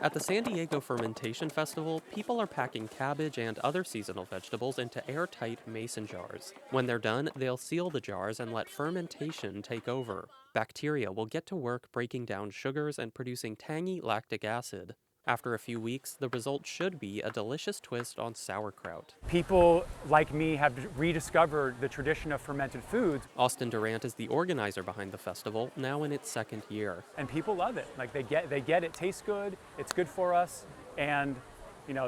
At the San Diego Fermentation Festival, people are packing cabbage and other seasonal vegetables into airtight mason jars. When they're done, they'll seal the jars and let fermentation take over. Bacteria will get to work breaking down sugars and producing tangy lactic acid. After a few weeks, the result should be a delicious twist on sauerkraut. People like me have rediscovered the tradition of fermented foods, Austin Durant is the organizer behind the festival, now in its second year. and people love it. Like they get it tastes good, it's good for us, and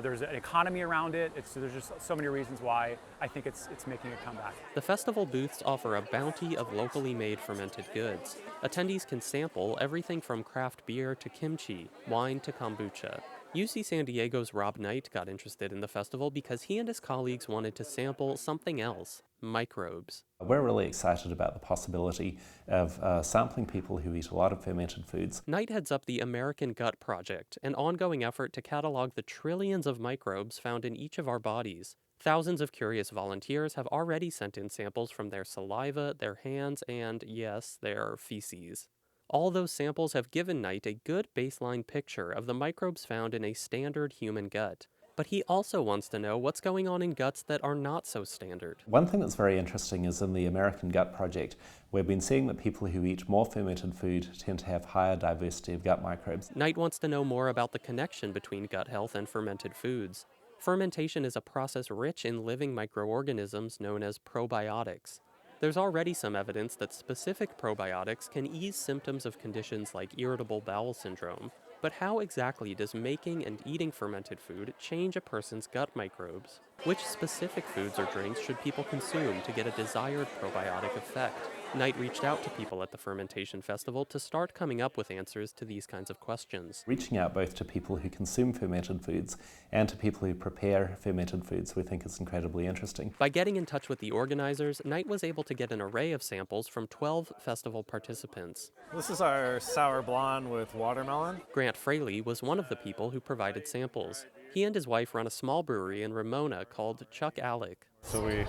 there's an economy around it. There's just so many reasons why I think it's making a comeback. The festival booths offer a bounty of locally made fermented goods. Attendees can sample everything from craft beer to kimchi, wine to kombucha. UC San Diego's Rob Knight got interested in the festival because he and his colleagues wanted to sample something else: microbes. We're really excited about the possibility of sampling people who eat a lot of fermented foods. Knight heads up the American Gut Project, an ongoing effort to catalog the trillions of microbes found in each of our bodies. Thousands of curious volunteers have already sent in samples from their saliva, their hands, and, yes, their feces. All those samples have given Knight a good baseline picture of the microbes found in a standard human gut. But he also wants to know what's going on in guts that are not so standard. One thing that's very interesting is in the American Gut Project, we've been seeing that people who eat more fermented food tend to have higher diversity of gut microbes. Knight wants to know more about the connection between gut health and fermented foods. Fermentation is a process rich in living microorganisms known as probiotics. There's already some evidence that specific probiotics can ease symptoms of conditions like irritable bowel syndrome. But how exactly does making and eating fermented food change a person's gut microbes? Which specific foods or drinks should people consume to get a desired probiotic effect? Knight reached out to people at the Fermentation Festival to start coming up with answers to these kinds of questions. Reaching out both to people who consume fermented foods and to people who prepare fermented foods, we think is incredibly interesting. By getting in touch with the organizers, Knight was able to get an array of samples from 12 festival participants. This is our sour blonde with watermelon. Grant Fraley was one of the people who provided samples. He and his wife run a small brewery in Ramona called Chuck Alec. So we,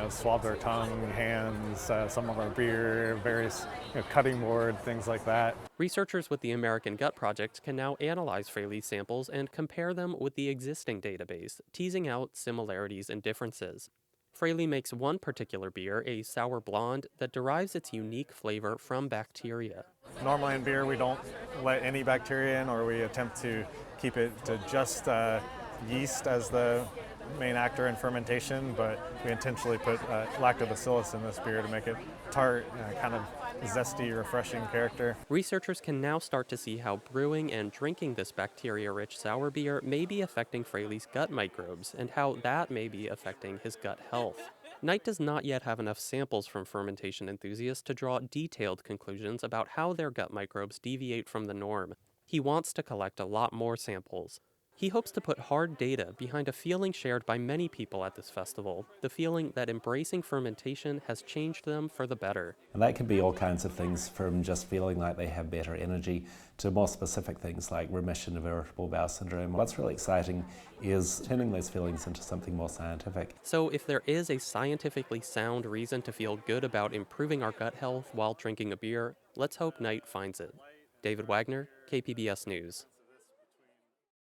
swabbed our tongue, hands, some of our beer, various cutting board, things like that. Researchers with the American Gut Project can now analyze Fraley's samples and compare them with the existing database, teasing out similarities and differences. Fraley makes one particular beer, a sour blonde, that derives its unique flavor from bacteria. Normally in beer, we don't let any bacteria in, or we attempt to keep it to just yeast as the main actor in fermentation, but we intentionally put lactobacillus in this beer to make it tart, kind of zesty, refreshing character. Researchers can now start to see how brewing and drinking this bacteria-rich sour beer may be affecting Fraley's gut microbes, and how that may be affecting his gut health. Knight does not yet have enough samples from fermentation enthusiasts to draw detailed conclusions about how their gut microbes deviate from the norm. He wants to collect a lot more samples. He hopes to put hard data behind a feeling shared by many people at this festival, the feeling that embracing fermentation has changed them for the better. And that could be all kinds of things, from just feeling like they have better energy to more specific things like remission of irritable bowel syndrome. What's really exciting is turning those feelings into something more scientific. So if there is a scientifically sound reason to feel good about improving our gut health while drinking a beer, let's hope Knight finds it. David Wagner, KPBS News.